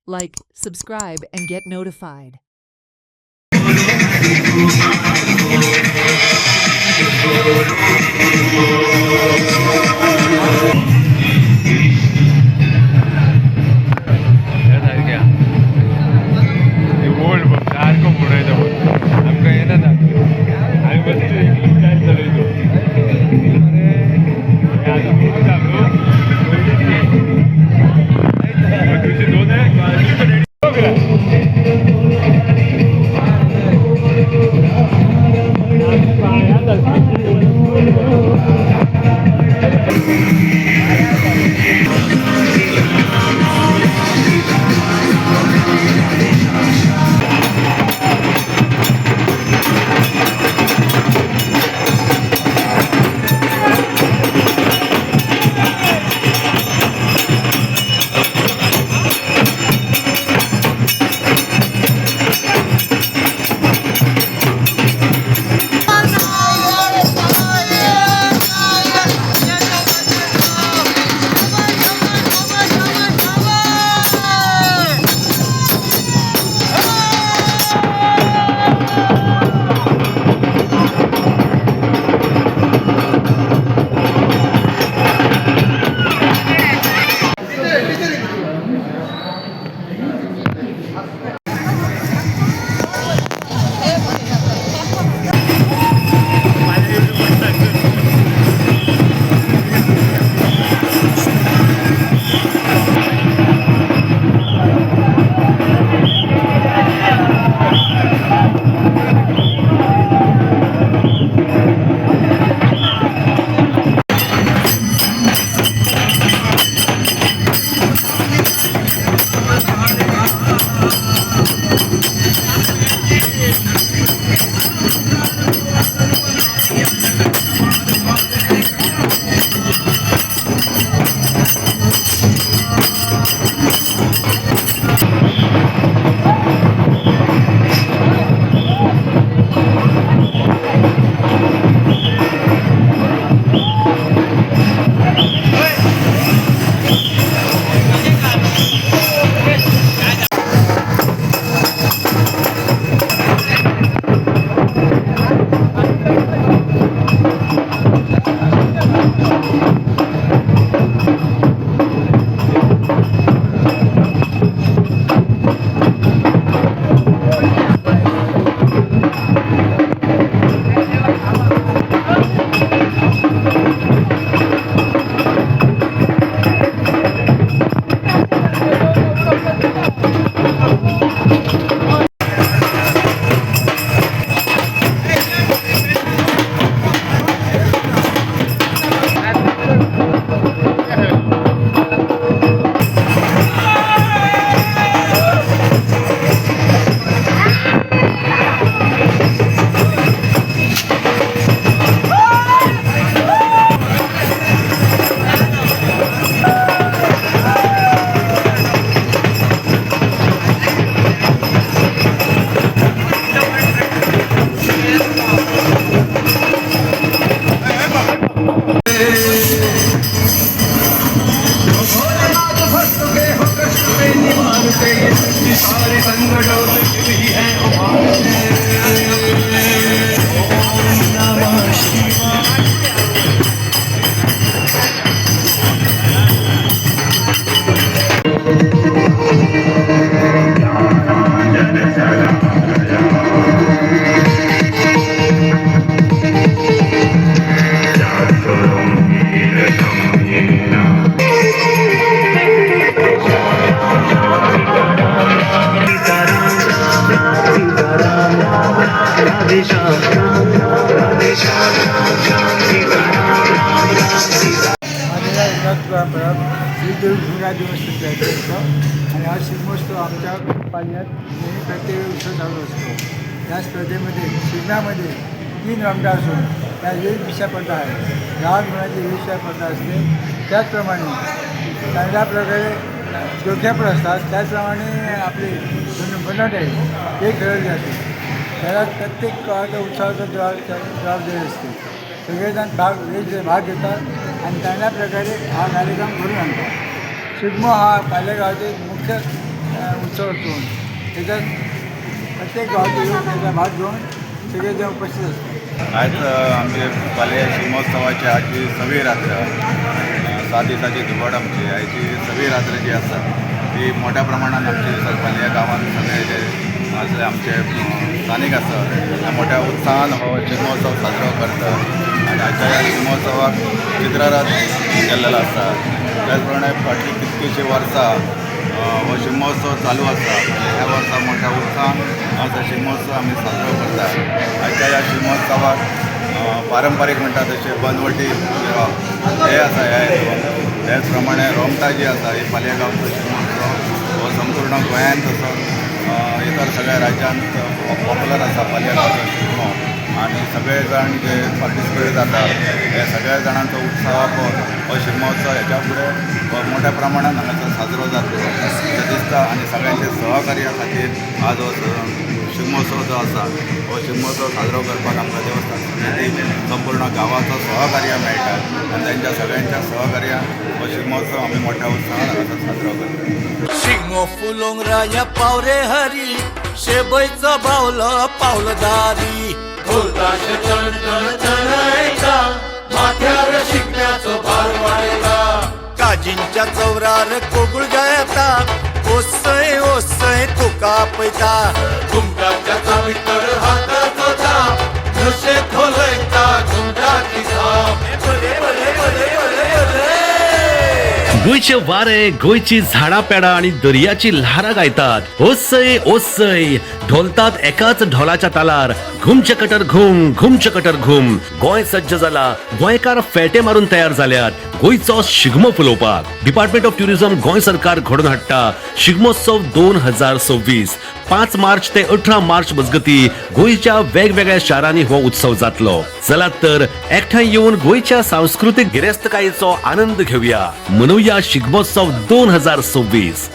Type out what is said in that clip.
Like, subscribe, and get notified. दिवस सुद्धा असतो आणि हा शिगमोत्सव आमच्या पाल्यात नेहमी प्रत्येक उत्सव चालू असतो. या स्पर्धेमध्ये शिगम्यामध्ये 3 रमडा असून त्या वेशभूषा स्पर्धा आहे. लहान मुलांची वेशभूषा स्पर्धा असते. त्याचप्रमाणे चांगल्या प्रकारे डोक्यापर असतात. त्याचप्रमाणे आपले बनवट आहे ते खेळले जाते. त्याला प्रत्येक काळाचा उत्साहाचा जबाबदारी असते. सगळेजण भाग घेतात आणि चांगल्या प्रकारे हा कार्यक्रम घडून आणतात. शिगमो हा पालेगावचे मुख्य उत्सव असतो. त्याच्यात प्रत्येक गावात येऊन त्याचा भाग घेऊन सगळेजण उपस्थित असतात. आज आमचे पालया शिमोत्सवाची आजची 6वी रात्र 7 दिसाची धुपाट आमची आयची 6वी रात्र जी आसा ती मोठ्या प्रमाणात आमची पालया गांवांत सगळे जे असले आमचे स्थानिक आसात ते मोठ्या उत्साहान हो शिगमोत्सव साजरो करतात आणि आजच्या ह्या शिगमोत्सवाक चित्ररथ केल्लेलो आसा. त्याच प्रमाणे फाटली कितकीशी वर्सां हो शिगमोत्सव चालू आसा. ह्या वर्सा मोठ्या उत्साहान हो शिगमोत्सव आमी साजरो करतात. आजच्या ह्या शिगमोत्सवाक पारंपारीक म्हणटा तशें बनवटी हे आसा ह्या हितून. त्याच प्रमाणे रोमटा जी आसा ही पालया गांवचो शिगमोत्सव हो संपूर्ण गोंयांत तसोच इतर सगळ्या राज्यांत पॉप्युलर आसा पालया गांवचो शिगमो. आणि सगळे जाण जे पार्टिसिपेट जातात हे सगळ्या जाणांचो उत्साह पळोवन हो शिगमोत्सव ह्याच्या फुडें मोठ्या प्रमाणात हांगासर साजरो जातलो अशें दिसता. आनी सगळ्यांचे सहकार्या खातीर आज हो शिगमोत्सव जो आसा हो शिगमोत्सव साजरो करपाक आमकां देवस्थान समिती संपूर्ण गांवाचो सहकार्य मेळटा आनी तांच्या सगळ्यांच्या सहकार्यान हो शिगमोत्सव आमी मोठ्या उत्साहान हांगासर साजरो करतात. शिगमो फुलोंग राया पावरे हरी शेबयचो बावलो पावलदारी ढोलताश चण चण चणायचा माथ्यार शिगम्याचो भार वाडयता काजींच्या चौरार कोगुळगा येता ओसय ओसय तुका आपयता घुमटाच्या चावीतर हाताचो थाप जशे खोलयता घुमटाची थाप गोंयचे वारे गोंयची झाडां पेडां आनी दर्याची ल्हारां गायतात. ओसय ओसय ढोलतात एकाच ढोलाच्या तालार घुमचे कटर घुम घुमचे कटर घुम. गोंय सज्ज जाला. गोंयकार फेटे मारून तयार जाल्यात गोंयचो Shigmo फुलोवपाक. Department of tourism Goa सरकार घडोवन हाडटा शिगमोत्सव 2026. 5 मार्च ते 18 मार्च मजगती गोंयच्या वेगवेगळ्या शारांनी हो उत्सव जातलो. चलात तर एकठांय येवन गोंयच्या सांस्कृतीक गिरेस्तकायेचो आनंद घेवया. मनोवया शिगमोत्सव 2026.